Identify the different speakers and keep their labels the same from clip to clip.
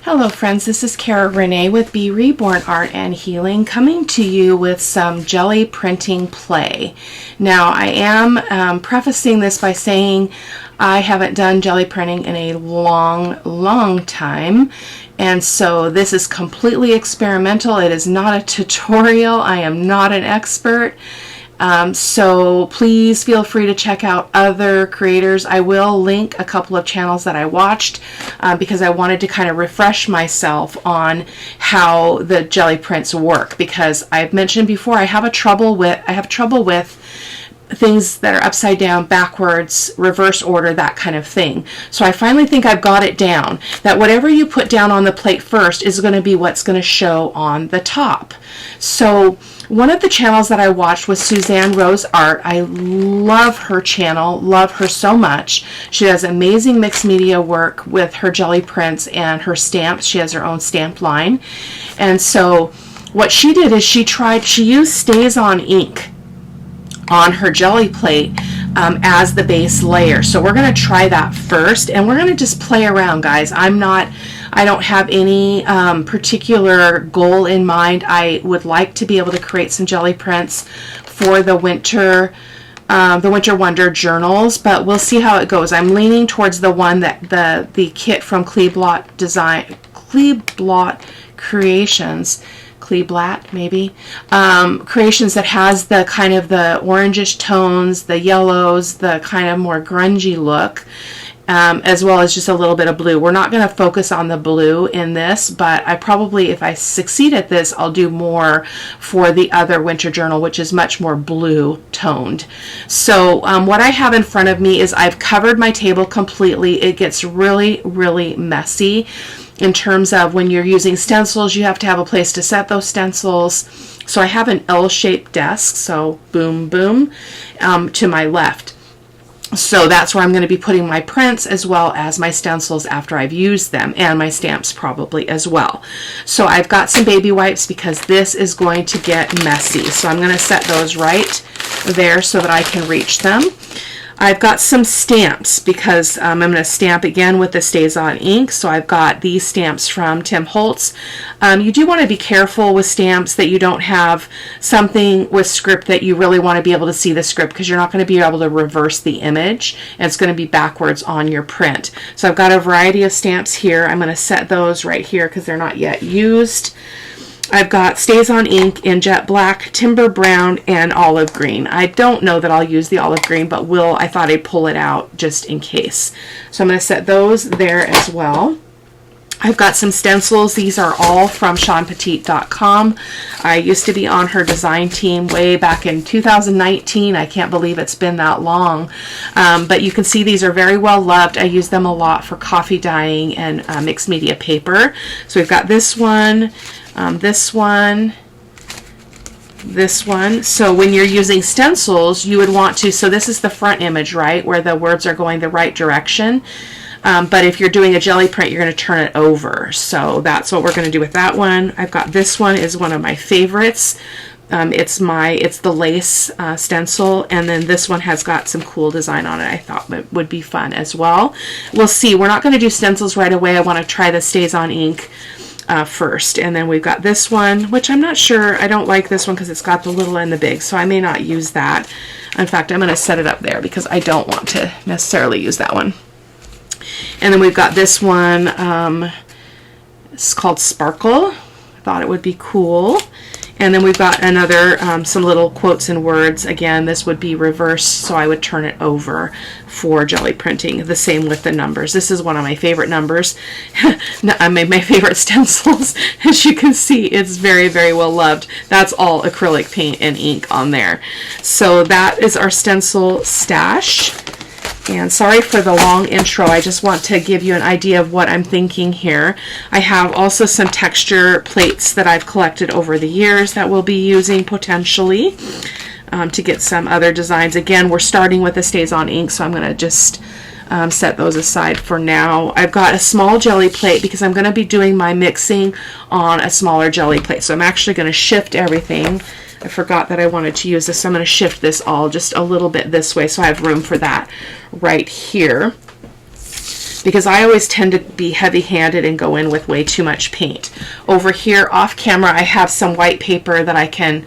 Speaker 1: Hello friends, this is Cara-Renee with B.Reborn Art and Healing, coming to you with some jelly printing play. Now I am prefacing this by saying I haven't done jelly printing in a long time, and so this is completely experimental. It is not a tutorial. I am not an expert. So please feel free to check out other creators. I will link a couple of channels that I watched because I wanted to kind of refresh myself on how the jelly prints work, because I've mentioned before I have trouble with things that are upside down, backwards, reverse order, that kind of thing. So I finally think I've got it down, that whatever you put down on the plate first is going to be what's going to show on the top. So one of the channels that I watched was Susanne Rose Art. I love her channel, love her so much. She does amazing mixed media work with her jelly prints and her stamps. She has her own stamp line. And so what she did is she used Stays-On ink on her jelly plate as the base layer. So we're going to try that first, and we're going to just play around, guys. I don't have any particular goal in mind. I would like to be able to create some jelly prints for the Winter Wonder journals, but we'll see how it goes. I'm leaning towards the one that the kit from Kleeblatt Creations. Kleeblatt, maybe, Creations, that has the kind of the orangish tones, the yellows, the kind of more grungy look, as well as just a little bit of blue. We're not going to focus on the blue in this, but I probably, if I succeed at this, I'll do more for the other winter journal, which is much more blue toned. So what I have in front of me is I've covered my table completely. It gets really messy. In terms of when you're using stencils, you have to have a place to set those stencils. So I have an L-shaped desk, so boom, to my left. So that's where I'm going to be putting my prints as well as my stencils after I've used them, and my stamps probably as well. So I've got some baby wipes because this is going to get messy. So I'm going to set those right there so that I can reach them. I've got some stamps because I'm going to stamp again with the Stays-On ink. So I've got these stamps from Tim Holtz. You do want to be careful with stamps that you don't have something with script that you really want to be able to see the script, because you're not going to be able to reverse the image, and it's going to be backwards on your print. So I've got a variety of stamps here. I'm going to set those right here because they're not yet used. I've got Stays-On ink in jet black, timber brown, and olive green. I don't know that I'll use the olive green, but I thought I'd pull it out just in case. So I'm going to set those there as well. I've got some stencils. These are all from SeanPetite.com. I used to be on her design team way back in 2019. I can't believe it's been that long. But you can see these are very well loved. I use them a lot for coffee dyeing and mixed media paper. So we've got this one, this one. So when you're using stencils, you would want to, so this is the front image, right, where the words are going the right direction. But if you're doing a jelly print, you're going to turn it over. So that's what we're going to do with that one. I've got this one, is one of my favorites. It's the lace stencil, and then this one has got some cool design on it. I thought it would be fun as well. We'll see. We're not going to do stencils right away. I want to try the Stays-On ink first. And then we've got this one, which I'm not sure. I don't like this one because it's got the little and the big, so I may not use that. In fact, I'm going to set it up there because I don't want to necessarily use that one. And then we've got this one. It's called Sparkle. I thought it would be cool. And then we've got another, some little quotes and words. Again, this would be reversed, so I would turn it over for jelly printing. The same with the numbers. This is one of my favorite numbers. my favorite stencils. As you can see, it's very well loved. That's all acrylic paint and ink on there. So that is our stencil stash. And sorry for the long intro. I just want to give you an idea of what I'm thinking here. I have also some texture plates that I've collected over the years that we'll be using potentially to get some other designs. Again, we're starting with the Stays-On ink, so I'm going to just set those aside for now. I've got a small jelly plate because I'm going to be doing my mixing on a smaller jelly plate. So I'm actually going to shift everything. I forgot that I wanted to use this, so I'm going to shift this all just a little bit this way so I have room for that right here. because I always tend to be heavy-handed and go in with way too much paint. Over here off camera I have some white paper that I can,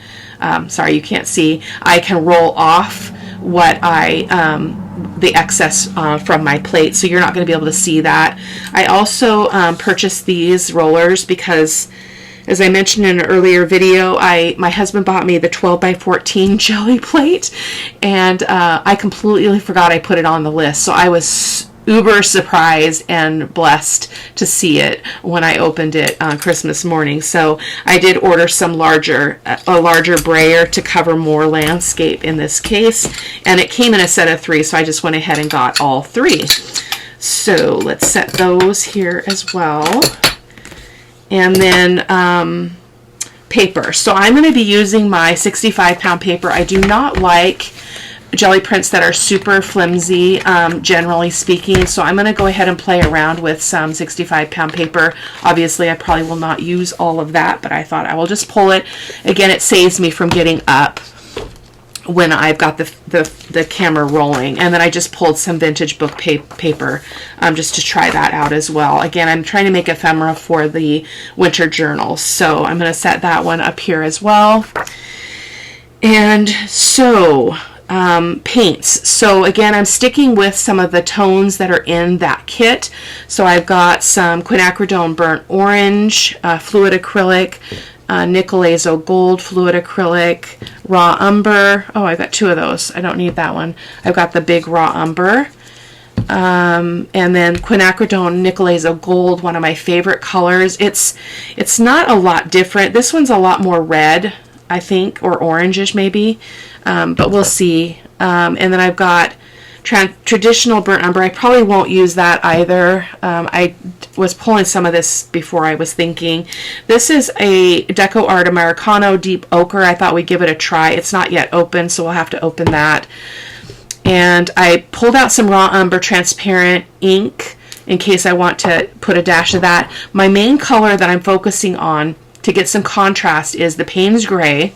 Speaker 1: sorry you can't see, I can roll off what the excess from my plate, so you're not going to be able to see that. I also purchased these rollers because, as I mentioned in an earlier video, my husband bought me the 12 by 14 Gelli plate, and I completely forgot I put it on the list. So I was uber surprised and blessed to see it when I opened it on Christmas morning. So I did order some a larger brayer to cover more landscape in this case, and it came in a set of 3, so I just went ahead and got all 3. So let's set those here as well. And then paper. So I'm going to be using my 65-pound paper. I do not like jelly prints that are super flimsy, generally speaking. So I'm going to go ahead and play around with some 65-pound paper. Obviously, I probably will not use all of that, but I thought I will just pull it. Again, it saves me from getting up when I've got the camera rolling. And then I just pulled some vintage book paper just to try that out as well. Again, I'm trying to make ephemera for the winter journal, so I'm going to set that one up here as well. And so paints. So again, I'm sticking with some of the tones that are in that kit. So I've got some quinacridone burnt orange, fluid acrylic, nickel azo gold fluid acrylic, raw umber. Oh, I've got 2 of those. I don't need that one. I've got the big raw umber. And then quinacridone nickel azo gold, one of my favorite colors. It's not a lot different. This one's a lot more red, I think, or orangish maybe, but we'll see. And then I've got traditional burnt umber. I probably won't use that either. I was pulling some of this before I was thinking. This is a Deco Art Americano Deep Ochre. I thought we'd give it a try. It's not yet open, so we'll have to open that. And I pulled out some raw umber transparent ink in case I want to put a dash of that. My main color that I'm focusing on to get some contrast is the Payne's Gray,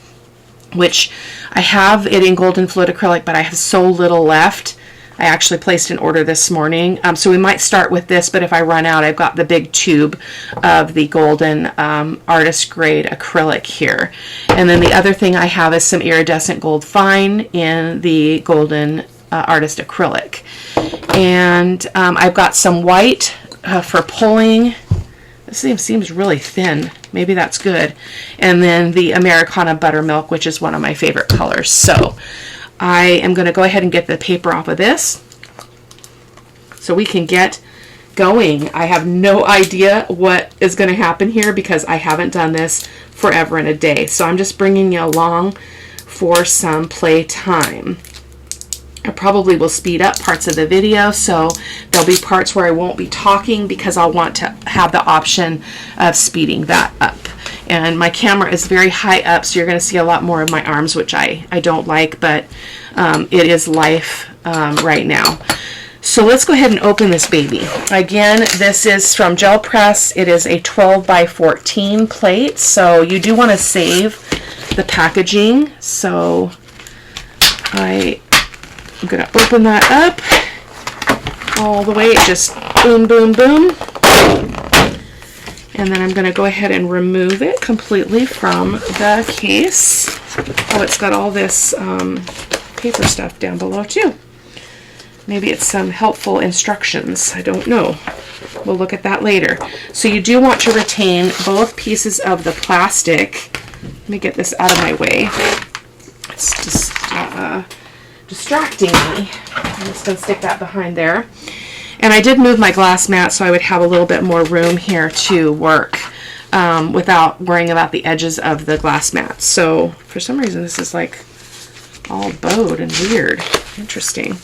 Speaker 1: which I have it in Golden Fluid Acrylic, but I have so little left. I actually placed an order this morning, so we might start with this, but if I run out, I've got the big tube of the Golden Artist Grade Acrylic here. And then the other thing I have is some iridescent gold fine in the Golden Artist Acrylic. And I've got some white for pulling. This seems really thin. Maybe that's good. And then the Americana Buttermilk, which is one of my favorite colors. So I am going to go ahead and get the paper off of this so we can get going. I have no idea what is going to happen here because I haven't done this forever and a day. So I'm just bringing you along for some play time. I probably will speed up parts of the video, so there'll be parts where I won't be talking because I'll want to have the option of speeding that up. And my camera is very high up, so you're going to see a lot more of my arms, which I don't like, but it is life right now. So let's go ahead and open this baby. Again, this is from Gel Press. It is a 12 by 14 plate, so you do want to save the packaging. So I'm going to open that up all the way, just boom, boom, boom. And then I'm going to go ahead and remove it completely from the case. Oh, it's got all this paper stuff down below too. Maybe it's some helpful instructions. I don't know. We'll look at that later. So you do want to retain both pieces of the plastic. Let me get this out of my way. It's just distracting me. I'm just going to stick that behind there. And I did move my glass mat so I would have a little bit more room here to work without worrying about the edges of the glass mat. So for some reason this is like all bowed and weird. Interesting.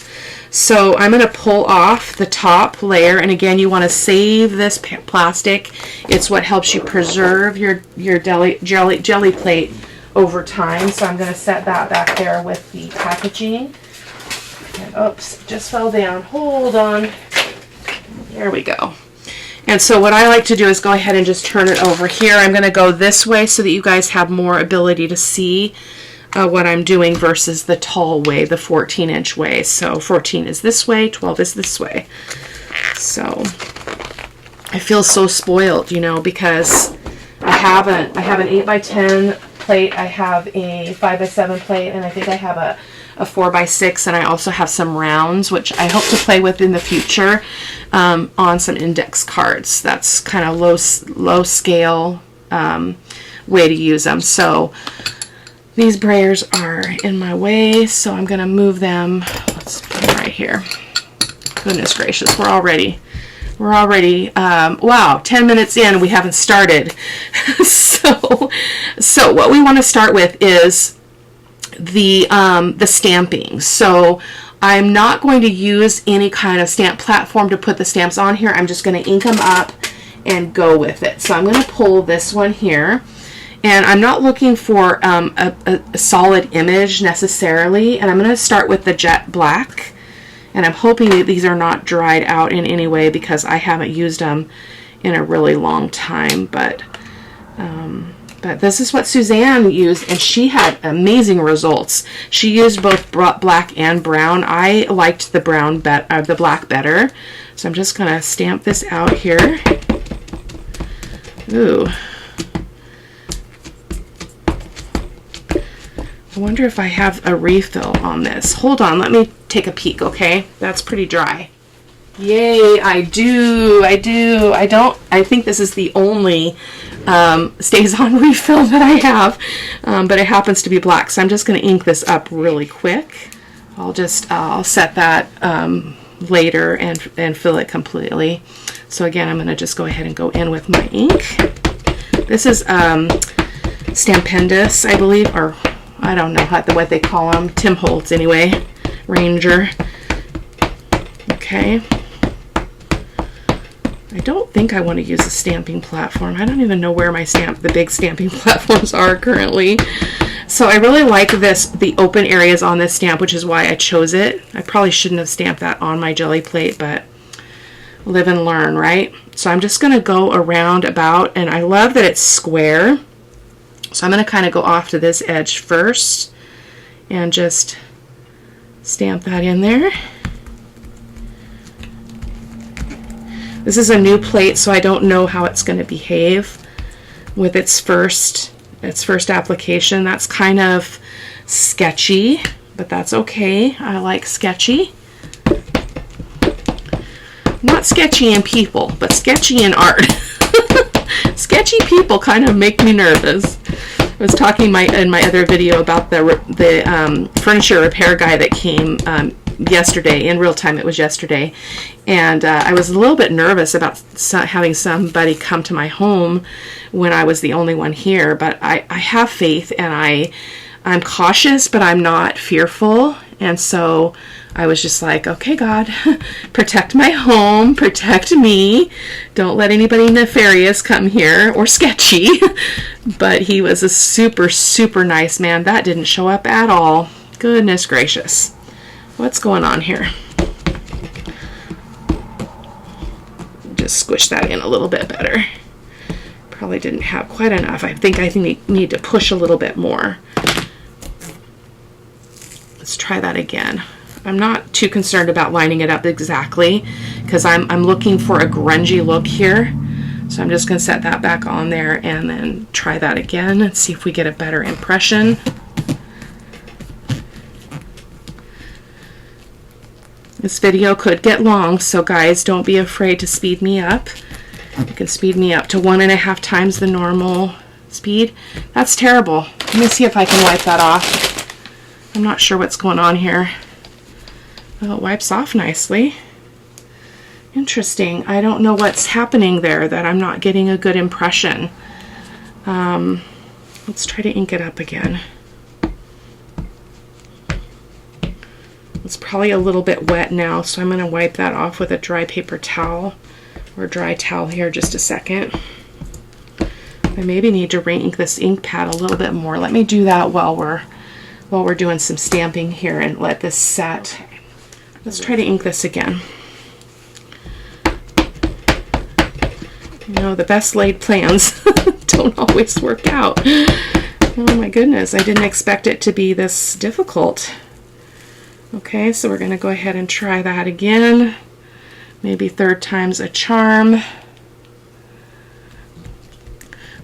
Speaker 1: So I'm going to pull off the top layer, and again, you want to save this plastic. It's what helps you preserve your jelly plate over time. So I'm going to set that back there with the packaging. And oops, just fell down. Hold on. There we go. And so what I like to do is go ahead and just turn it over here. I'm going to go this way so that you guys have more ability to see what I'm doing versus the tall way, the 14-inch way. So 14 is this way, 12 is this way. So I feel so spoiled, you know, because I have an 8x10 plate, I have a 5x7 plate, and I think I have a 4x6, and I also have some rounds, which I hope to play with in the future on some index cards. That's kind of low scale way to use them. So these brayers are in my way, so I'm going to move them. Let's put them right here. Goodness gracious, we're already wow, 10 minutes in, we haven't started. so what we want to start with is the stamping. So I'm not going to use any kind of stamp platform to put the stamps on here. I'm just going to ink them up and go with it. So I'm going to pull this one here, and I'm not looking for a solid image necessarily, and I'm going to start with the jet black. And I'm hoping that these are not dried out in any way because I haven't used them in a really long time. But this is what Suzanne used, and she had amazing results. She used both black and brown. I liked the the black better. So I'm just going to stamp this out here. Ooh. I wonder if I have a refill on this. Hold on, let me take a peek, okay? That's pretty dry. Yay, I do. I think this is the only stays on refill that I have, but it happens to be black, so I'm just going to ink this up really quick. I'll set that later and fill it completely. So again, I'm going to just go ahead and go in with my ink. This is Stampendous, I believe, or I don't know what they call them. Tim Holtz, anyway. Ranger. Okay. I don't think I want to use a stamping platform. I don't even know where the big stamping platforms are currently. So I really like the open areas on this stamp, which is why I chose it. I probably shouldn't have stamped that on my jelly plate, but live and learn, right? So I'm just going to go around about, and I love that it's square. So I'm going to kind of go off to this edge first and just stamp that in there. This is a new plate, so I don't know how it's going to behave with its first application. That's kind of sketchy, but that's okay. I like sketchy. Not sketchy in people, but sketchy in art. Sketchy people kind of make me nervous. I was talking in my other video about the furniture repair guy that came yesterday. In real time, it was yesterday, and I was a little bit nervous about having somebody come to my home when I was the only one here. But I have faith, and I'm cautious, but I'm not fearful. And so I was just like, okay, God, protect my home, protect me. Don't let anybody nefarious come here or sketchy. But he was a super, super nice man. That didn't show up at all. Goodness gracious. What's going on here? Just squish that in a little bit better. Probably didn't have quite enough. I think I need to push a little bit more. Let's try that again. I'm not too concerned about lining it up exactly because I'm looking for a grungy look here. So I'm just going to set that back on there and then try that again and see if we get a better impression. This video could get long, so guys, don't be afraid to speed me up. You can speed me up to 1.5 times the normal speed. That's terrible. Let me see if I can wipe that off. I'm not sure what's going on here. Oh, it wipes off nicely. Interesting. I don't know what's happening there, that I'm not getting a good impression. Let's try to ink it up again. It's probably a little bit wet now, so I'm going to wipe that off with a dry paper towel or dry towel here just a second. I maybe need to re-ink this ink pad a little bit more. Let me do that while we're doing some stamping here and let this set. Let's try to ink this again. You know, the best laid plans don't always work out. Oh my goodness, I didn't expect it to be this difficult. Okay, so we're going to go ahead and try that again. Maybe third time's a charm.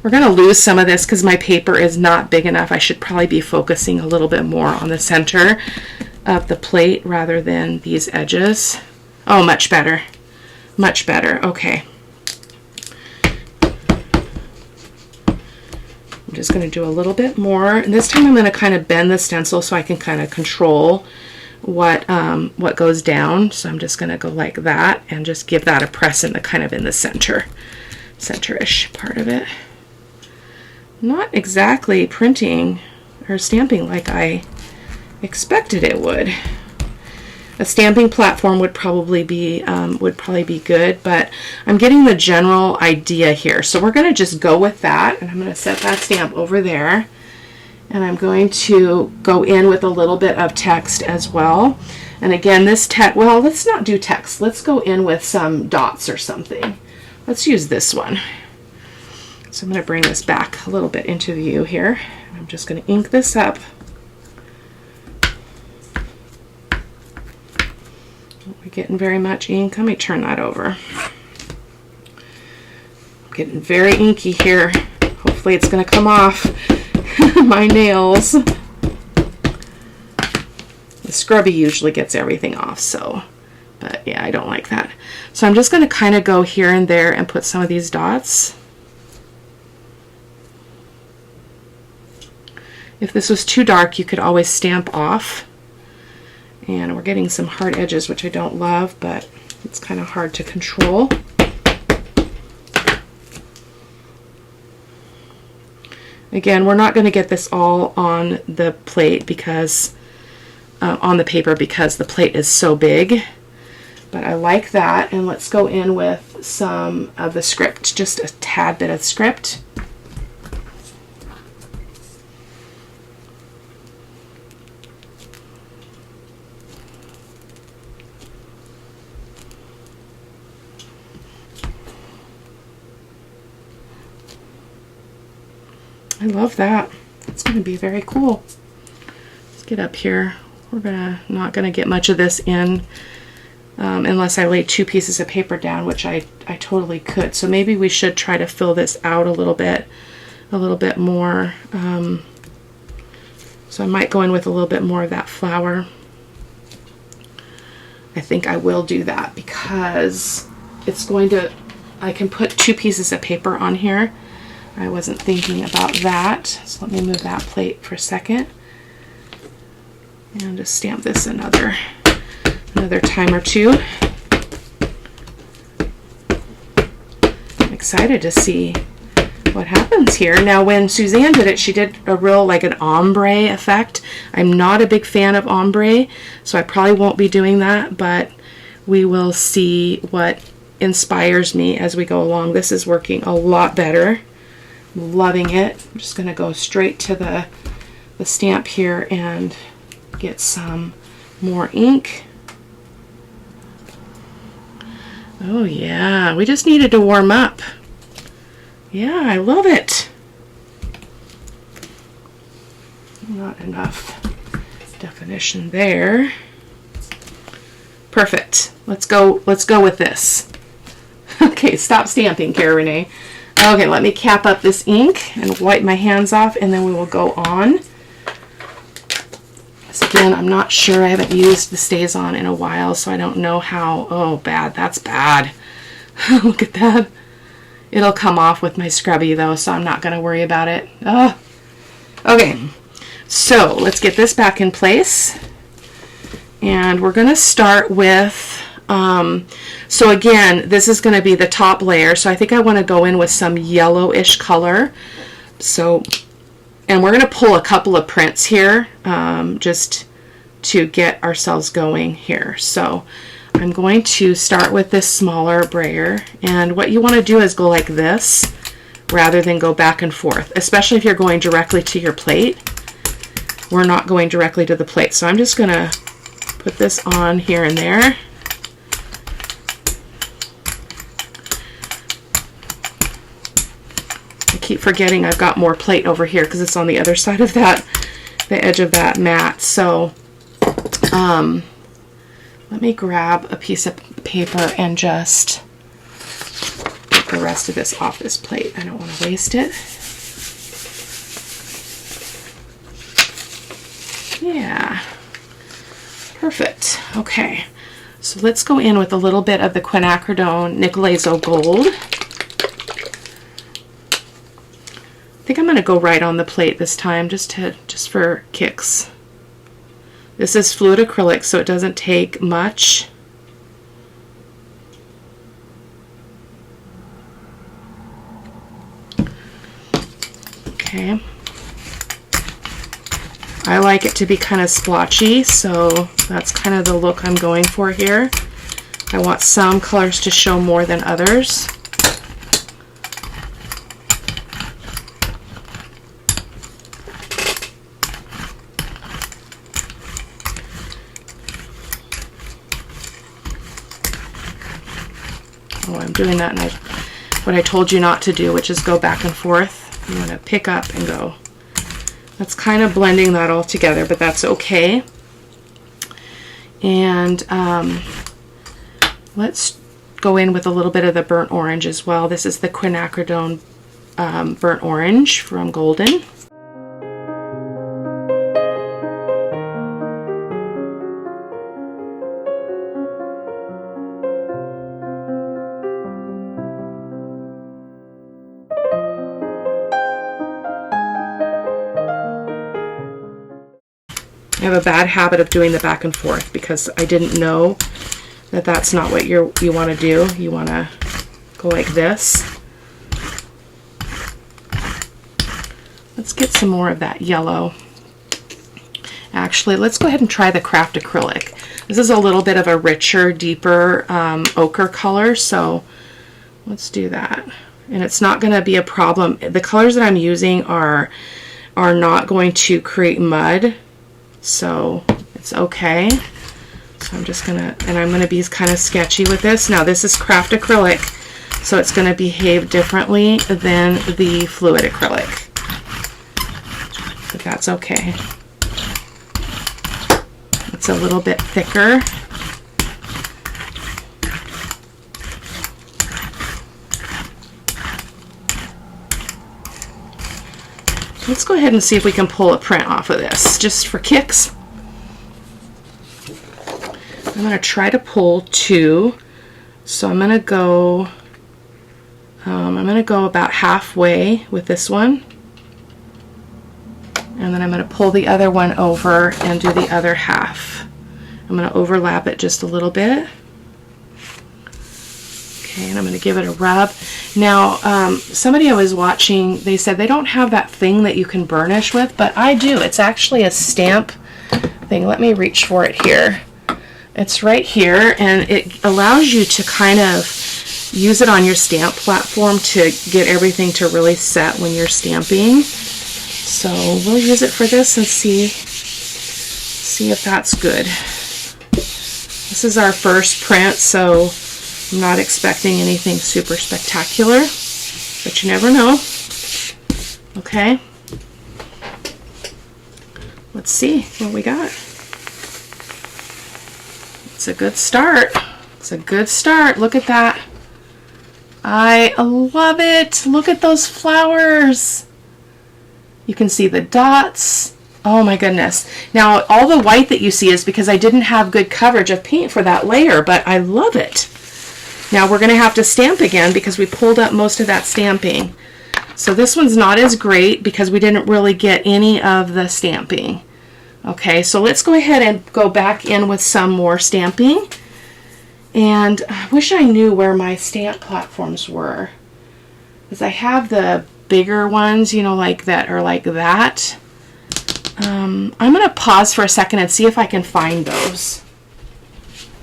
Speaker 1: We're going to lose some of this because my paper is not big enough. I should probably be focusing a little bit more on the center of the plate rather than these edges. Oh, much better. Much better. Okay. I'm just going to do a little bit more. And this time I'm going to kind of bend the stencil so I can kind of control what goes down. So I'm just going to go like that and just give that a press in the kind of in the center-ish part of it. Not exactly printing or stamping like I expected it would. A stamping platform would probably be good, but I'm getting the general idea here. So we're going to just go with that, and I'm going to set that stamp over there, and I'm going to go in with a little bit of text as well. And again, this text, well, let's not do text. Let's go in with some dots or something. Let's use this one. So I'm going to bring this back a little bit into view here. I'm just going to ink this up. We're getting very much ink. Let me turn that over. I'm getting very inky here. Hopefully it's going to come off my nails. The scrubby usually gets everything off, so, but yeah, I don't like that. So I'm just going to kind of go here and there and put some of these dots. If this was too dark, you could always stamp off. And we're getting some hard edges, which I don't love, but it's kind of hard to control. Again, we're not going to get this all on the plate because, on the paper because the plate is so big. But I like that, and let's go in with some of the script, just a tad bit of script. I love that. It's going to be very cool. Let's get up here. We're not going to get much of this in unless I lay 2 pieces of paper down, which I totally could. So maybe we should try to fill this out a little bit more. So I might go in with a little bit more of that flower. I think I will do that because it's going to, I can put 2 pieces of paper on here. I wasn't thinking about that. So let me move that plate for a second. And just stamp this another time or two. I'm excited to see what happens here. Now when Suzanne did it, she did a real like an ombre effect. I'm not a big fan of ombre, so I probably won't be doing that, but we will see what inspires me as we go along. This is working a lot better. Loving it. I'm just going to go straight to the stamp here and get some more ink. Oh yeah, we just needed to warm up. Yeah, I love it. Not enough definition there. Perfect. Let's go with this. Okay, stop stamping, Cara-Renee. Okay, let me cap up this ink and wipe my hands off, and then we will go on. So again, I'm not sure. I haven't used the StazOn in a while, so I don't know how. Oh, bad. That's bad. Look at that. It'll come off with my scrubby, though, so I'm not going to worry about it. Oh. Okay, so let's get this back in place. And we're going to start with... so again, this is going to be the top layer, so I think I want to go in with some yellowish color. So, and we're going to pull a couple of prints here just to get ourselves going here. So I'm going to start with this smaller brayer, and what you want to do is go like this rather than go back and forth, especially if you're going directly to your plate. We're not going directly to the plate, so I'm just going to put this on here and there. I keep forgetting I've got more plate over here because it's on the other side of that, the edge of that mat. So let me grab a piece of paper and just get the rest of this off this plate. I don't want to waste it. Yeah, perfect. Okay, so let's go in with a little bit of the quinacridone Nicolazo Gold. I think I'm going to go right on the plate this time, just for kicks. This is fluid acrylic, so it doesn't take much. Okay. I like it to be kind of splotchy, so that's kind of the look I'm going for here. I want some colors to show more than others. Oh, I'm doing that, and what I told you not to do, which is go back and forth. You want to pick up and go. That's kind of blending that all together, but that's okay. And let's go in with a little bit of the burnt orange as well. This is the quinacridone burnt orange from Golden. I have a bad habit of doing the back and forth because I didn't know that that's not what you want to do. You want to go like this. Let's get some more of that yellow. Actually, let's go ahead and try the craft acrylic. This is a little bit of a richer, deeper ochre color, so let's do that. And it's not going to be a problem. The colors that I'm using are not going to create mud, so it's okay. So I'm just gonna, and I'm gonna be kind of sketchy with this. Now this is craft acrylic, so it's gonna behave differently than the fluid acrylic, but that's okay. It's a little bit thicker. Let's go ahead and see if we can pull a print off of this, just for kicks. I'm going to try to pull two, so I'm going to go about halfway with this one, and then I'm going to pull the other one over and do the other half. I'm going to overlap it just a little bit. Okay, and I'm going to give it a rub. Now, somebody I was watching, they said they don't have that thing that you can burnish with, but I do. It's actually a stamp thing. Let me reach for it here. It's right here, and it allows you to kind of use it on your stamp platform to get everything to really set when you're stamping. So we'll use it for this and see if that's good. This is our first print, so I'm not expecting anything super spectacular, but you never know. Okay, let's see what we got. It's a good start. It's a good start. Look at that. I love it. Look at those flowers. You can see the dots. Oh my goodness. Now, all the white that you see is because I didn't have good coverage of paint for that layer, but I love it. Now we're going to have to stamp again because we pulled up most of that stamping. So this one's not as great because we didn't really get any of the stamping. Okay, so let's go ahead and go back in with some more stamping. And I wish I knew where my stamp platforms were, because I have the bigger ones, you know, like that are like that. I'm going to pause for a second and see if I can find those.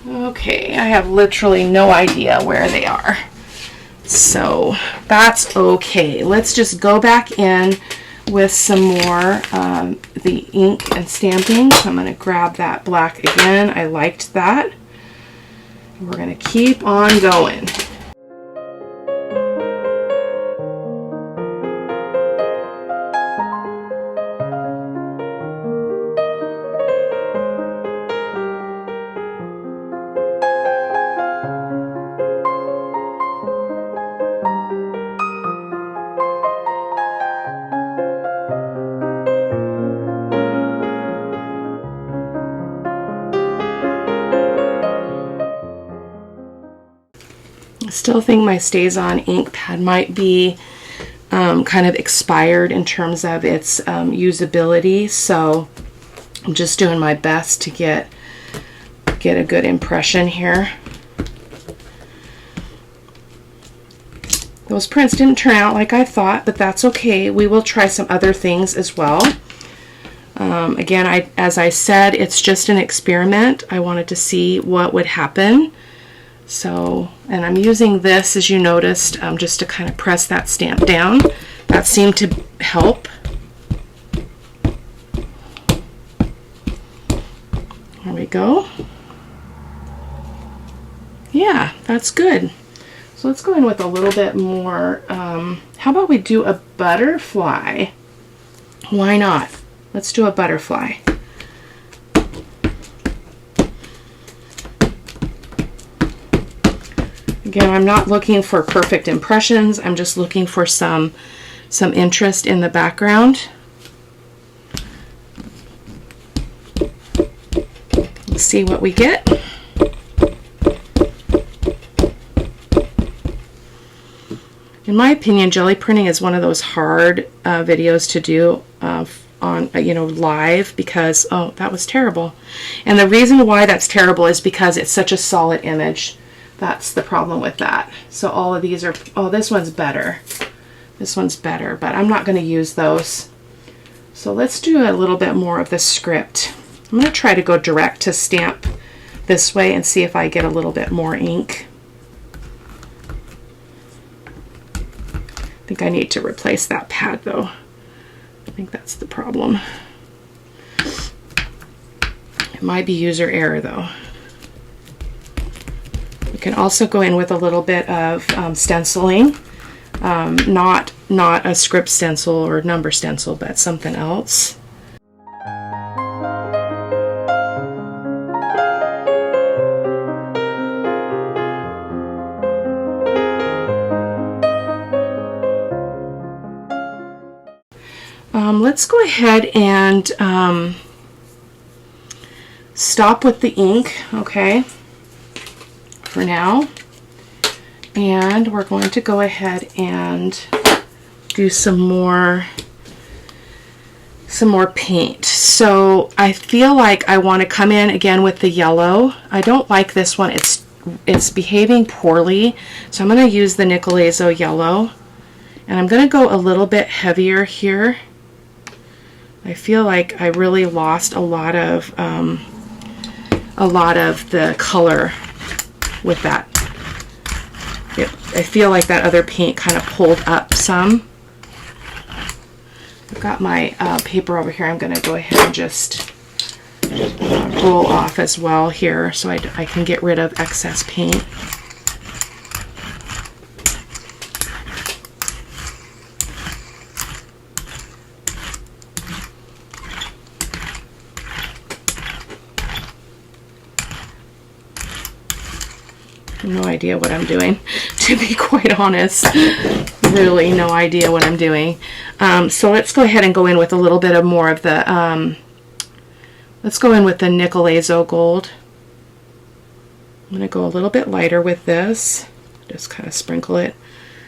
Speaker 1: Okay, I have literally no idea where they are. So that's okay. Let's just go back in with some more the ink and stamping. So I'm going to grab that black again. I liked that. We're going to keep on going. I still think my Stays On ink pad might be kind of expired in terms of its usability, so I'm just doing my best to get a good impression here. Those prints didn't turn out like I thought, but that's okay. We will try some other things as well. Again, as I said, it's just an experiment. I wanted to see what would happen. So, and I'm using this, as you noticed, just to kind of press that stamp down. That seemed to help. There we go. Yeah, that's good. So let's go in with a little bit more. How about we do a butterfly? Why not? Let's do a butterfly. Again, I'm not looking for perfect impressions. I'm just looking for some interest in the background. Let's see what we get. In my opinion, jelly printing is one of those hard videos to do on live, because that was terrible. And the reason why that's terrible is because it's such a solid image. That's the problem with that. So all of these are, this one's better. This one's better, but I'm not going to use those. So let's do a little bit more of the script. I'm going to try to go direct to stamp this way and see if I get a little bit more ink. I think I need to replace that pad though. I think that's the problem. It might be user error though. We can also go in with a little bit of stenciling, not a script stencil or number stencil, but something else. Let's go ahead and stop with the ink, okay, for now. And we're going to go ahead and do some more paint. So I feel like I want to come in again with the yellow. I don't like this one. It's behaving poorly. So I'm going to use the Nicolazo yellow. And I'm going to go a little bit heavier here. I feel like I really lost a lot of the color with that. I feel like that other paint kind of pulled up some. I've got my paper over here. I'm going to go ahead and just roll off as well here so I can get rid of excess paint. No idea what I'm doing, to be quite honest. Really no idea what I'm doing. So let's go ahead and go in with a little bit of more of the, let's go in with the Nicolazo gold. I'm going to go a little bit lighter with this. Just kind of sprinkle it.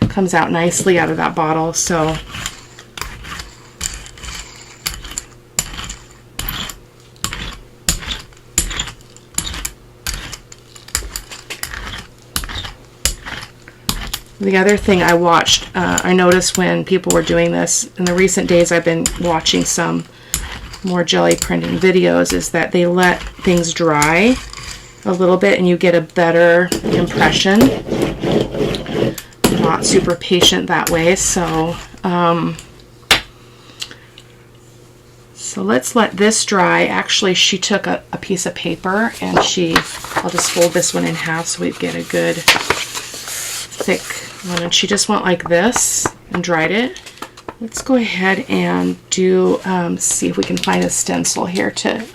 Speaker 1: Comes out nicely out of that bottle, so. The other thing I watched, I noticed when people were doing this, in the recent days I've been watching some more jelly printing videos, is that they let things dry a little bit and you get a better impression. I'm not super patient that way, so so let's let this dry. Actually, she took a piece of paper and I'll just fold this one in half so we get a good thick one, and she just went like this and dried it. Let's go ahead and do see if we can find a stencil here to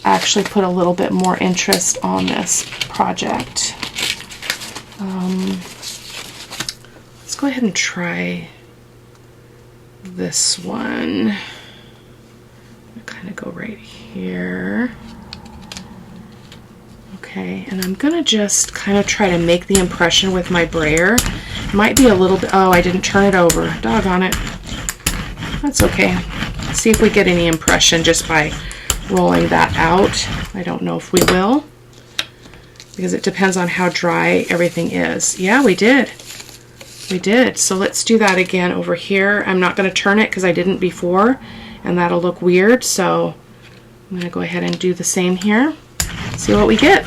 Speaker 1: actually put a little bit more interest on this project. Let's go ahead and try this one. Kind of go right here. Okay. Okay, and I'm gonna just kind of try to make the impression with my brayer. It might be a little bit, oh, I didn't turn it over. Doggone it. That's okay. Let's see if we get any impression just by rolling that out. I don't know if we will, because it depends on how dry everything is. Yeah, we did. We did. So let's do that again over here. I'm not going to turn it because I didn't before, and that'll look weird. So I'm going to go ahead and do the same here. See what we get.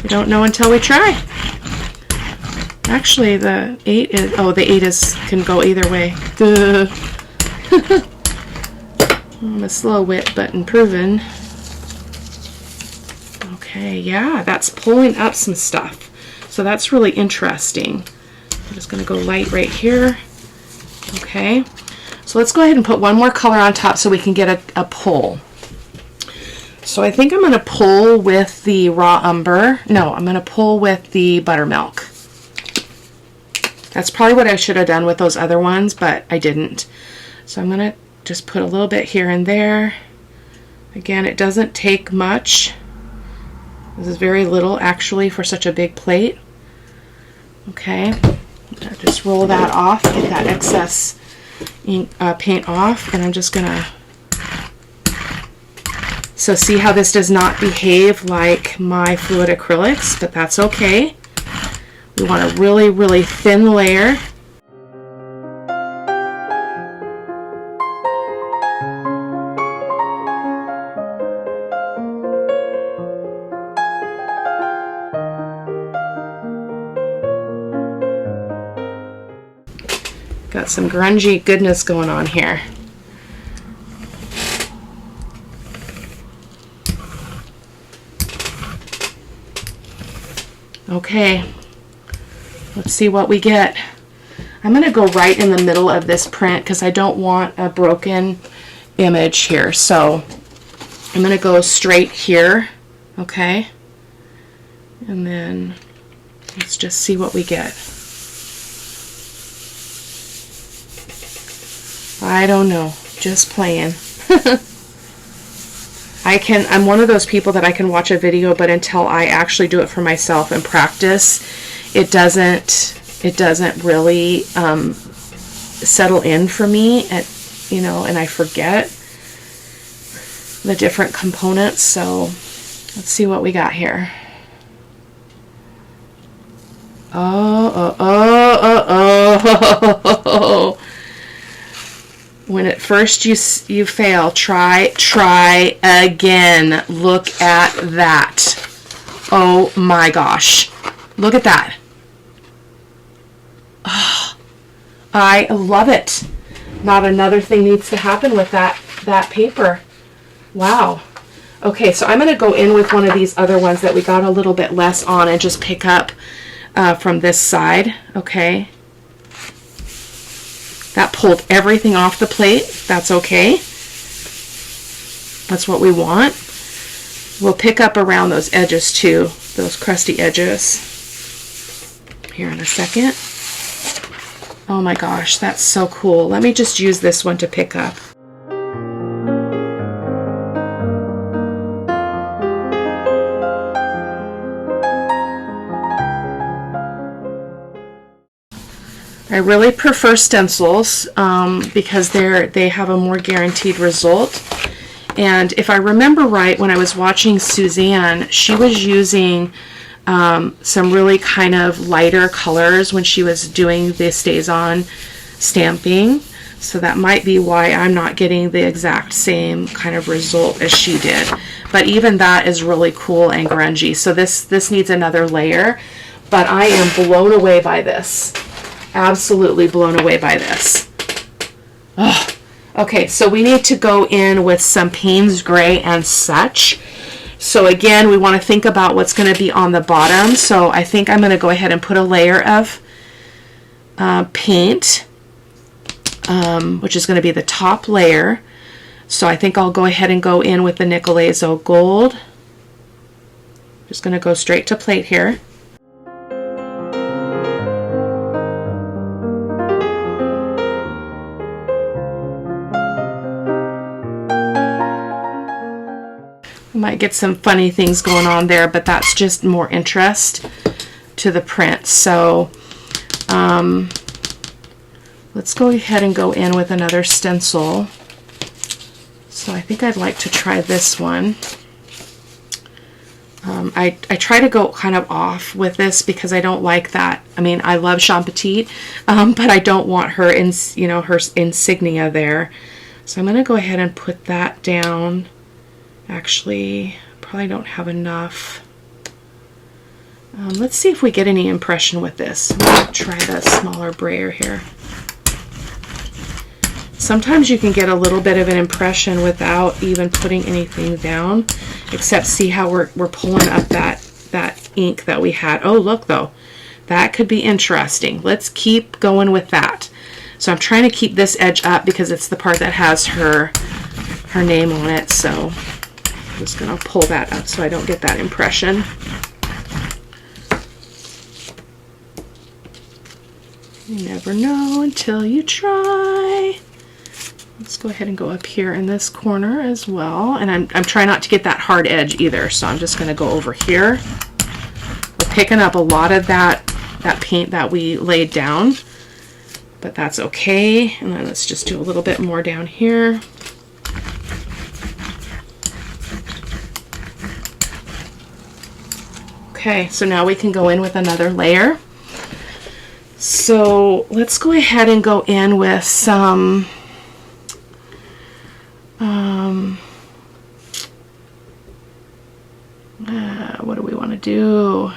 Speaker 1: We don't know until we try. Actually, the 8 is, oh, the 8 is, can go either way. Duh. I'm a slow wit, but improving. Okay, yeah, that's pulling up some stuff. So that's really interesting. I'm just going to go light right here. Okay, so let's go ahead and put one more color on top so we can get a pull. So I think I'm going to pull with the raw umber. No, I'm going to pull with the buttermilk. That's probably what I should have done with those other ones, but I didn't. So I'm going to just put a little bit here and there. Again, it doesn't take much. This is very little actually for such a big plate. Okay, just roll that off, get that excess ink, paint off, and I'm just gonna, so see how this does not behave like my fluid acrylics, but that's okay. We want a really, really thin layer. Got some grungy goodness going on here. Okay, let's see what we get. I'm going to go right in the middle of this print because I don't want a broken image here. So I'm going to go straight here, okay? And then let's just see what we get. I don't know, just playing. I'm one of those people that I can watch a video, but until I actually do it for myself and practice, it doesn't really settle in for me, and I forget the different components. So let's see what we got here. Oh. When at first you fail, try again. Look at that. Oh my gosh. Look at that. Oh, I love it. Not another thing needs to happen with that paper. Wow. Okay, so I'm going to go in with one of these other ones that we got a little bit less on and just pick up from this side. Okay. That pulled everything off the plate. That's okay. That's what we want. We'll pick up around those edges too, those crusty edges, here in a second. Oh my gosh, that's so cool. Let me just use this one to pick up. I really prefer stencils because they have a more guaranteed result. And if I remember right, when I was watching Suzanne, she was using some really kind of lighter colors when she was doing the StazOn stamping. So that might be why I'm not getting the exact same kind of result as she did. But even that is really cool and grungy. So this needs another layer. But I am blown away by this. Absolutely blown away by this. Oh, okay, so we need to go in with some Payne's Gray and such. So again, we want to think about what's going to be on the bottom. So I think I'm going to go ahead and put a layer of paint, which is going to be the top layer. So I think I'll go ahead and go in with the Nicolazo Gold. Just going to go straight to plate here. I might get some funny things going on there, but that's just more interest to the print. So let's go ahead and go in with another stencil. So I think I'd like to try this one. I try to go kind of off with this because I don't like that. I mean, I love Jean Petit, but I don't want her, her insignia there. So I'm going to go ahead and put that down. Actually, probably don't have enough. Let's see if we get any impression with this. I'm going to try the smaller brayer here. Sometimes you can get a little bit of an impression without even putting anything down, except see how we're pulling up that ink that we had. Oh, look though, that could be interesting. Let's keep going with that. So I'm trying to keep this edge up because it's the part that has her name on it. So I'm just going to pull that up so I don't get that impression. You never know until you try. Let's go ahead and go up here in this corner as well. And I'm trying not to get that hard edge either, so I'm just going to go over here. We're picking up a lot of that paint that we laid down, but that's okay. And then let's just do a little bit more down here. Okay, so now we can go in with another layer. So let's go ahead and go in with some what do we want to do?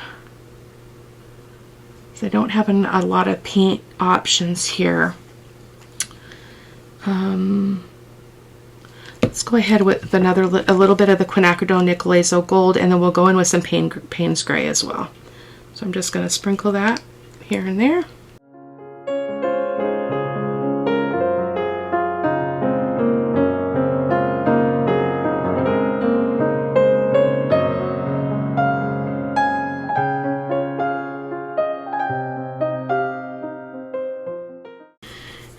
Speaker 1: So I don't have a lot of paint options here. Let's go ahead with a little bit of the Quinacridone Nicolazo Gold, and then we'll go in with some Payne's Gray as well. So I'm just going to sprinkle that here and there.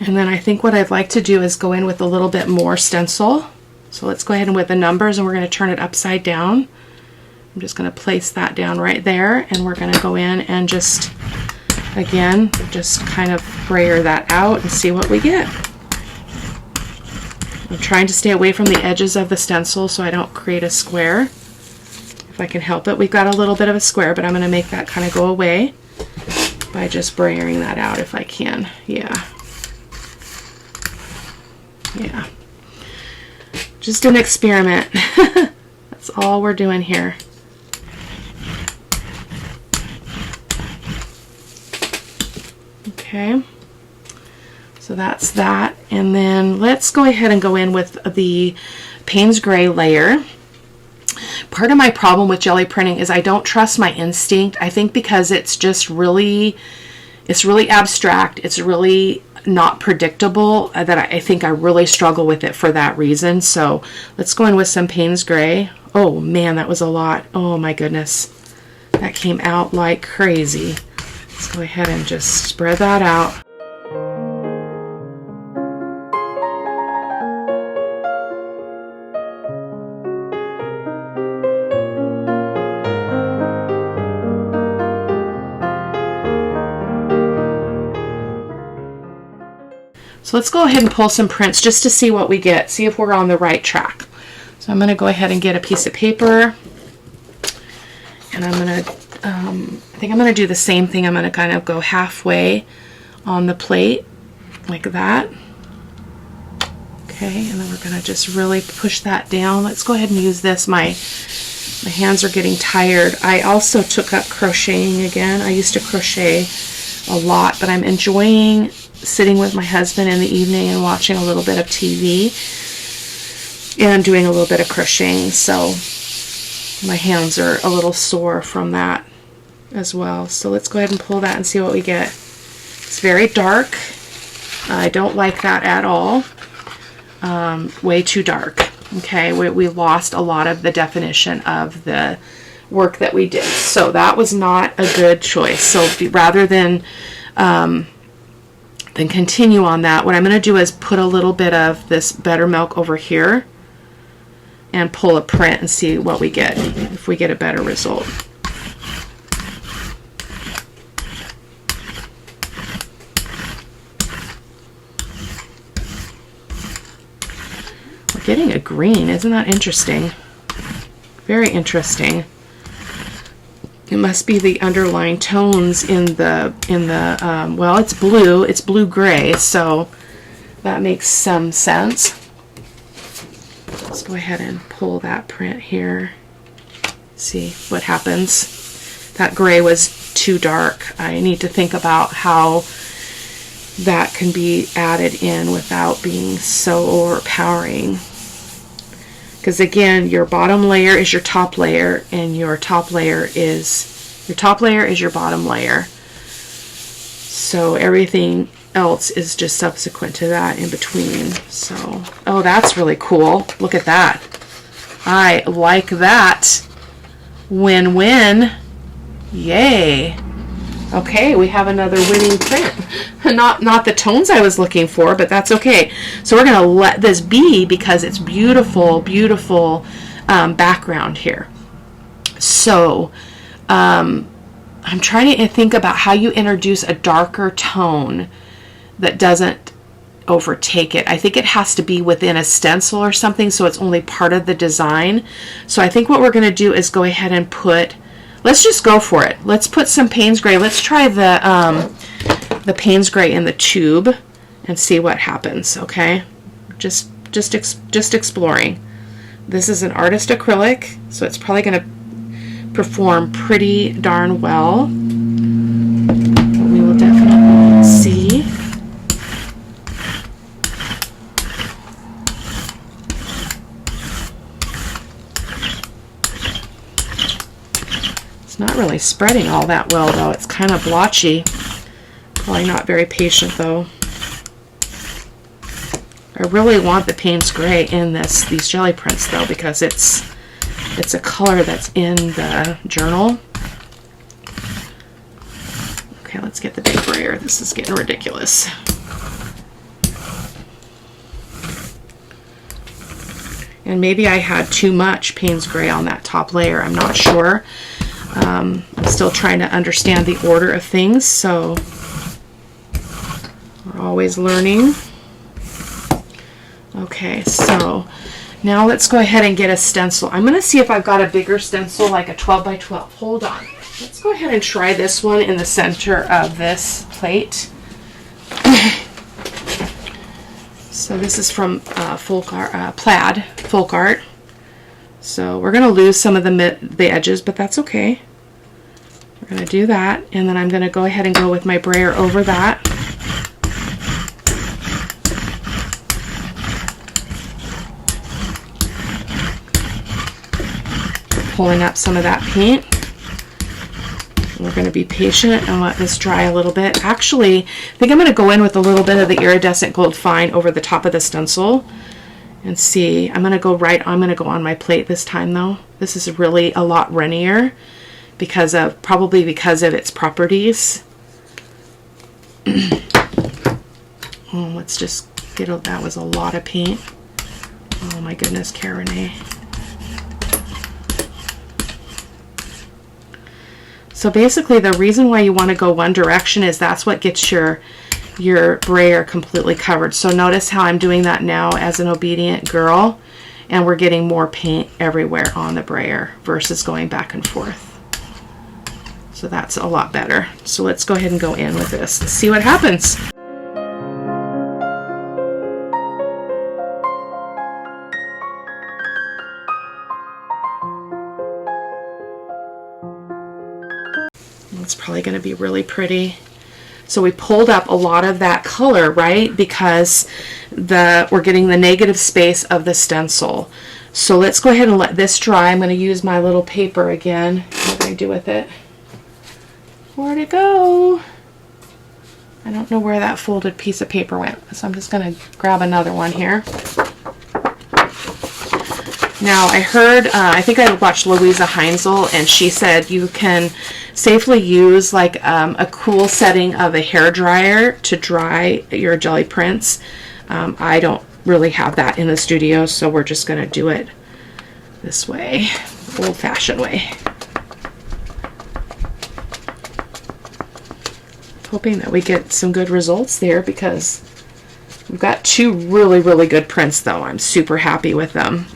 Speaker 1: And then I think what I'd like to do is go in with a little bit more stencil. So let's go ahead and with the numbers, and we're going to turn it upside down. I'm just going to place that down right there, and we're going to go in and just, again, just kind of brayer that out and see what we get. I'm trying to stay away from the edges of the stencil so I don't create a square. If I can help it. We've got a little bit of a square, but I'm going to make that kind of go away by just brayering that out if I can. Yeah. Yeah, just an experiment. That's all we're doing here. Okay, so that's that. And then let's go ahead and go in with the Payne's Gray layer. Part of my problem with jelly printing is I don't trust my instinct. I think because it's just really, it's really abstract. It's really not predictable, that I think I really struggle with it for that reason. So let's go in with some Payne's Gray. Oh man, that was a lot. Oh my goodness, that came out like crazy. Let's go ahead and just spread that out. So let's go ahead and pull some prints just to see what we get, see if we're on the right track. So I'm going to go ahead and get a piece of paper, and I'm going to, I think I'm going to do the same thing. I'm going to kind of go halfway on the plate like that. Okay, and then we're going to just really push that down. Let's go ahead and use this. My hands are getting tired. I also took up crocheting again. I used to crochet a lot, but I'm enjoying sitting with my husband in the evening and watching a little bit of TV and doing a little bit of crocheting, so my hands are a little sore from that as well. So let's go ahead and pull that and see what we get. It's very dark. I don't like that at all. Way too dark. Okay, we lost a lot of the definition of the work that we did, so that was not a good choice. So rather than continue on that, what I'm going to do is put a little bit of this buttermilk over here and pull a print and see what we get, if we get a better result. We're getting a green. Isn't that interesting? Very interesting. It must be the underlying tones in the well, it's blue gray, so that makes some sense. Let's go ahead and pull that print here. See what happens. That gray was too dark. I need to think about how that can be added in without being so overpowering. Because again, your bottom layer is your top layer, and your top layer is your bottom layer. So everything else is just subsequent to that in between. So, oh, that's really cool. Look at that. I like that. Win-win. Yay. Okay, we have another winning print. Not the tones I was looking for, but that's okay. So we're going to let this be because it's beautiful, beautiful background here. So I'm trying to think about how you introduce a darker tone that doesn't overtake it. I think it has to be within a stencil or something, so it's only part of the design. So I think what we're going to do is go ahead and put, let's just go for it. Let's put some Payne's Gray. Let's try the Payne's Gray in the tube and see what happens, okay? Just exploring. This is an artist acrylic, so it's probably going to perform pretty darn well. But we will definitely see. It's not really spreading all that well, though. It's kind of blotchy. Probably not very patient, though. I really want the Payne's Gray in these jelly prints, though, because it's a color that's in the journal. Okay, let's get the big brayer. This is getting ridiculous. And maybe I had too much Payne's Gray on that top layer. I'm not sure. I'm still trying to understand the order of things, so we're always learning. Okay, so now let's go ahead and get a stencil. I'm going to see if I've got a bigger stencil, like a 12 by 12. Hold on. Let's go ahead and try this one in the center of this plate. So this is from Plaid Folk Art. So we're going to lose some of the edges, but that's okay. We're going to do that, and then I'm going to go ahead and go with my brayer over that. Pulling up some of that paint. We're going to be patient and let this dry a little bit. Actually, I think I'm going to go in with a little bit of the iridescent gold fine over the top of the stencil and see. I'm going to go on my plate this time, though. This is really a lot runnier probably because of its properties. Let's just get that was a lot of paint. Oh my goodness, Cara-Renee. So basically the reason why you want to go one direction is that's what gets your brayer completely covered. So notice how I'm doing that now as an obedient girl, and we're getting more paint everywhere on the brayer versus going back and forth. So that's a lot better. So let's go ahead and go in with this and see what happens. It's probably going to be really pretty. So we pulled up a lot of that color, right? Because we're getting the negative space of the stencil. So let's go ahead and let this dry. I'm going to use my little paper again. What do I do with it? Where'd it go? I don't know where that folded piece of paper went. So I'm just going to grab another one here. Now I heard, I think I watched Louisa Heinzel, and she said you can safely use like a cool setting of a hairdryer to dry your jelly prints. I don't really have that in the studio, so we're just going to do it this way, old-fashioned way. Hoping that we get some good results there, because we've got two really, really good prints though. I'm super happy with them.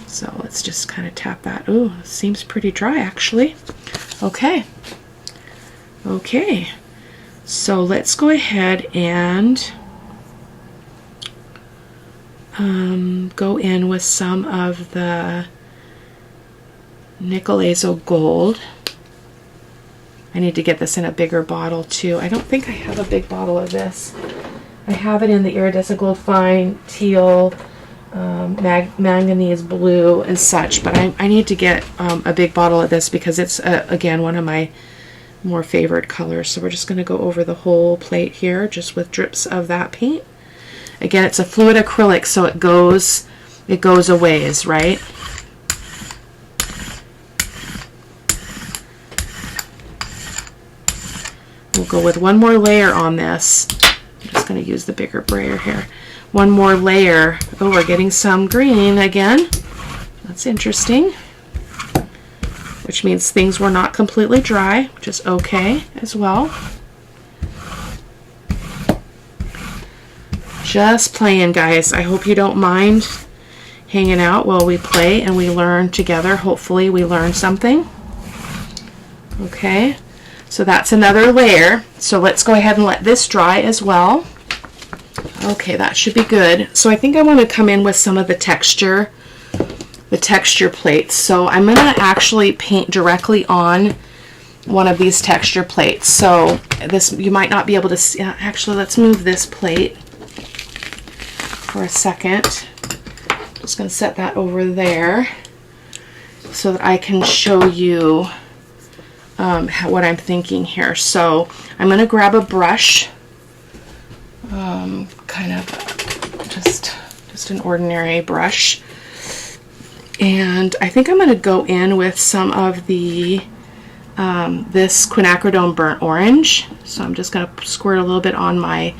Speaker 1: So let's just kind of tap that. Ooh, seems pretty dry actually. Okay. Okay. So let's go ahead and go in with some of the Nickel Azo Gold. I need to get this in a bigger bottle too. I don't think I have a big bottle of this. I have it in the iridescent gold fine, teal, manganese blue and such, but I need to get a big bottle of this because it's again one of my more favorite colors. So we're just going to go over the whole plate here just with drips of that paint. Again, it's a fluid acrylic, so it goes a ways, right? We'll go with one more layer on this. I'm just going to use the bigger brayer here. One more layer. Oh, we're getting some green again. That's interesting. Which means things were not completely dry, which is okay as well. Just playing, guys. I hope you don't mind hanging out while we play and we learn together. Hopefully we learn something. Okay, so that's another layer. So let's go ahead and let this dry as well. Okay, that should be good. So I think I want to come in with some of the texture plates. So I'm going to actually paint directly on one of these texture plates. So this, you might not be able to see. Actually, let's move this plate for a second. Just going to set that over there so that I can show you what I'm thinking here. So I'm going to grab a brush, kind of just an ordinary brush, and I think I'm going to go in with some of the this quinacridone burnt orange. So I'm just going to squirt a little bit on my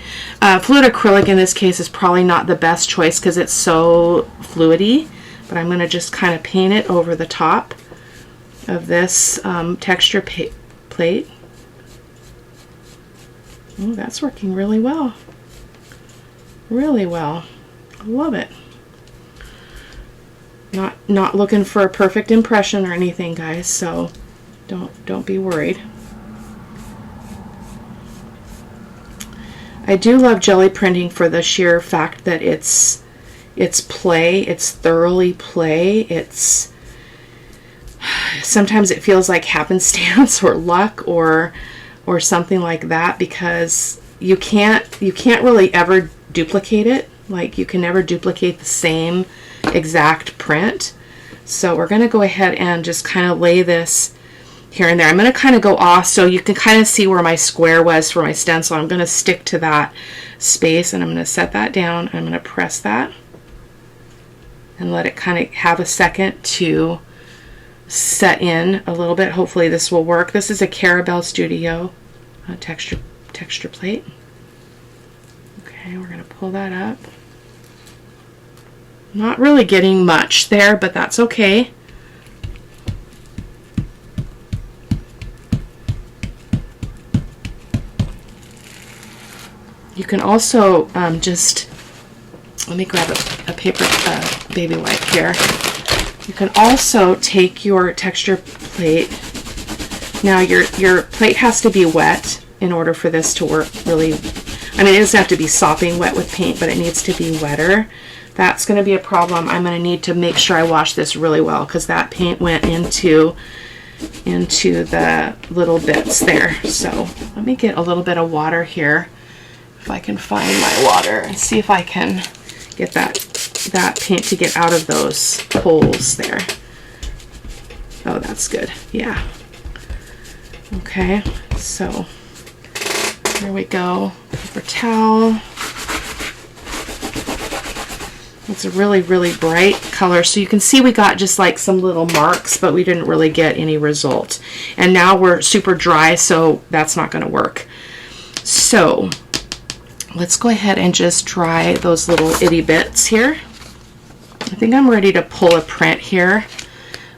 Speaker 1: fluid acrylic. In this case is probably not the best choice because it's so fluidy, but I'm going to just kind of paint it over the top of this texture plate. Oh, that's working really well. Really well. I love it. Not looking for a perfect impression or anything, guys, so don't be worried. I do love jelly printing for the sheer fact that it's play, it's thoroughly play. It's sometimes it feels like happenstance or luck or something like that, because you can't really ever duplicate it. Like, you can never duplicate the same exact print. So we're going to go ahead and just kind of lay this here and there. I'm going to kind of go off so you can kind of see where my square was for my stencil. I'm going to stick to that space and I'm going to set that down. I'm going to press that and let it kind of have a second to set in a little bit. Hopefully this will work. This is a Cara Studio texture plate. Okay, we're going to pull that up. Not really getting much there, but that's okay. You can also just, let me grab a paper baby wipe here. You can also take your texture plate. Now your plate has to be wet in order for this to work really. I mean, it doesn't have to be sopping wet with paint, but it needs to be wetter. That's going to be a problem. I'm going to need to make sure I wash this really well because that paint went into the little bits there. So let me get a little bit of water here, if I can find my water, and see if I can get that paint to get out of those holes there. Oh, that's good. Yeah. Okay, so here we go. Paper towel. It's a really, really bright color. So you can see we got just like some little marks, but we didn't really get any result. And now we're super dry, so that's not going to work. So let's go ahead and just dry those little itty bits here. I think I'm ready to pull a print here,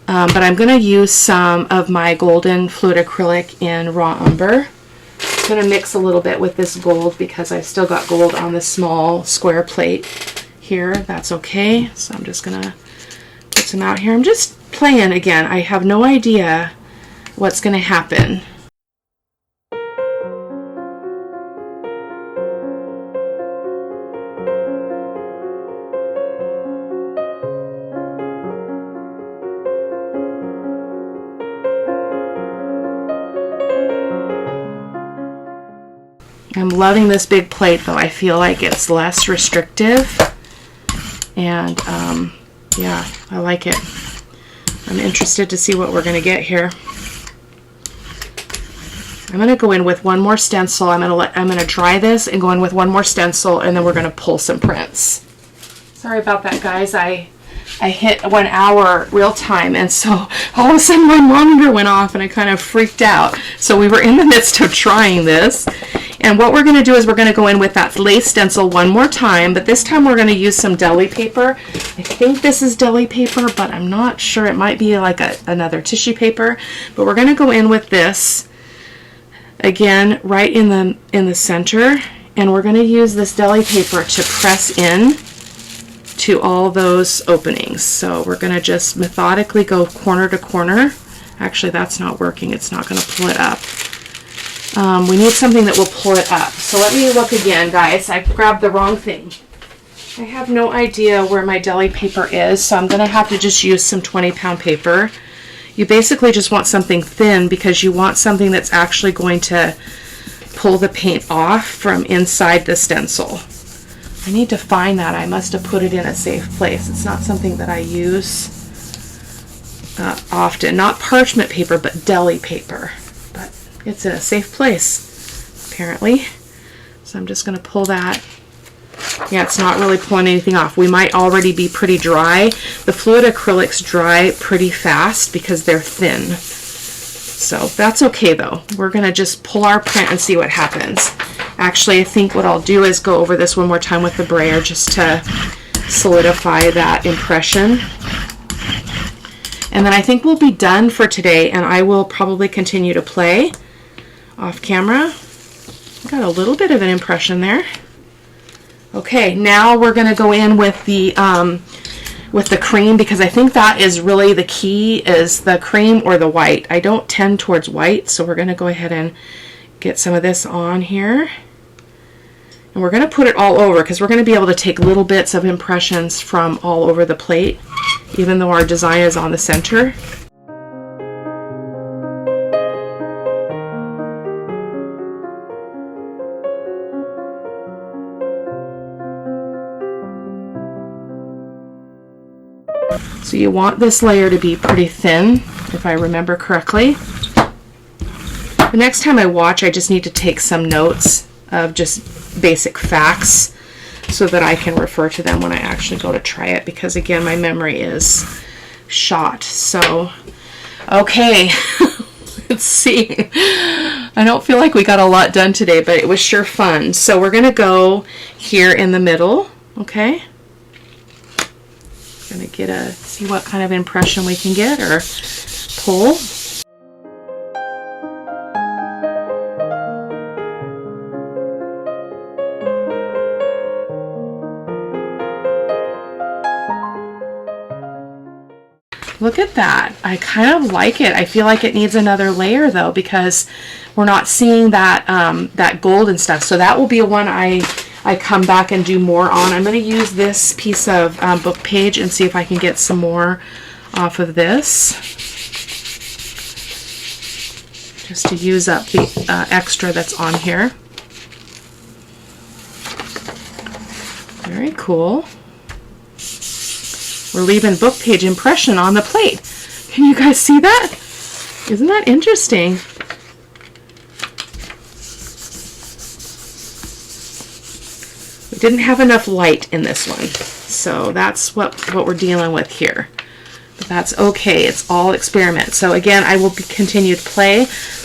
Speaker 1: but I'm going to use some of my golden fluid acrylic in raw umber. I'm going to mix a little bit with this gold because I still got gold on the small square plate here. That's okay. So I'm just going to put some out here. I'm just playing again. I have no idea what's going to happen. I'm loving this big plate though. I feel like it's less restrictive, and yeah, I like it. I'm interested to see what we're going to get here. I'm going to go in with one more stencil. I'm going to dry this and go in with one more stencil, and then we're going to pull some prints. Sorry about that, guys. I hit 1 hour real time, and so all of a sudden my monitor went off and I kind of freaked out. So we were in the midst of trying this, and what we're going to do is we're going to go in with that lace stencil one more time, but this time we're going to use some deli paper. I think this is deli paper, but I'm not sure. It might be like another tissue paper, but we're going to go in with this again right in the center, and we're going to use this deli paper to press in to all those openings. So we're going to just methodically go corner to corner. Actually, that's not working. It's not going to pull it up. We need something that will pull it up. So let me look again, guys. I grabbed the wrong thing. I have no idea where my deli paper is, so I'm going to have to just use some 20-pound paper. You basically just want something thin because you want something that's actually going to pull the paint off from inside the stencil. I need to find that. I must have put it in a safe place. It's not something that I use often. Not parchment paper, but deli paper. But it's in a safe place, apparently. So I'm just going to pull that. Yeah, it's not really pulling anything off. We might already be pretty dry. The fluid acrylics dry pretty fast because they're thin. So that's okay though. We're going to just pull our print and see what happens. Actually, I think what I'll do is go over this one more time with the brayer just to solidify that impression. And then I think we'll be done for today, and I will probably continue to play off camera. Got a little bit of an impression there. Okay, now we're going to go in with the cream, because I think that is really the key, is the cream or the white. I don't tend towards white, so we're going to go ahead and get some of this on here. And we're going to put it all over because we're going to be able to take little bits of impressions from all over the plate, even though our design is on the center. So you want this layer to be pretty thin, if I remember correctly. The next time I watch, I just need to take some notes of just basic facts so that I can refer to them when I actually go to try it, because again, my memory is shot. So, okay, let's see. I don't feel like we got a lot done today, but it was sure fun. So we're going to go here in the middle, okay? Going to see what kind of impression we can get or pull. Look at that. I kind of like it. I feel like it needs another layer though, because we're not seeing that that gold and stuff. So that will be one I come back and do more on. I'm going to use this piece of book page and see if I can get some more off of this, just to use up the extra that's on here. Very cool. We're leaving book page impression on the plate. Can you guys see that? Isn't that interesting? We didn't have enough light in this one, so that's what we're dealing with here. But that's okay. It's all experiment. So again, I will continue to play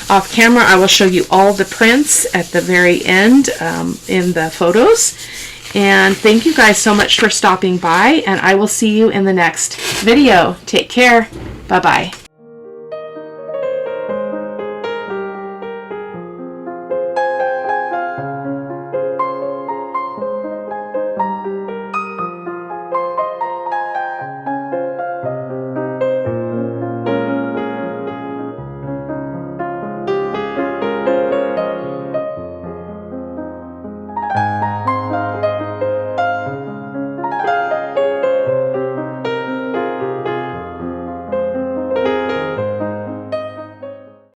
Speaker 1: off camera. I will show you all the prints at the very end in the photos. And thank you guys so much for stopping by, and I will see you in the next video. Take care. Bye-bye.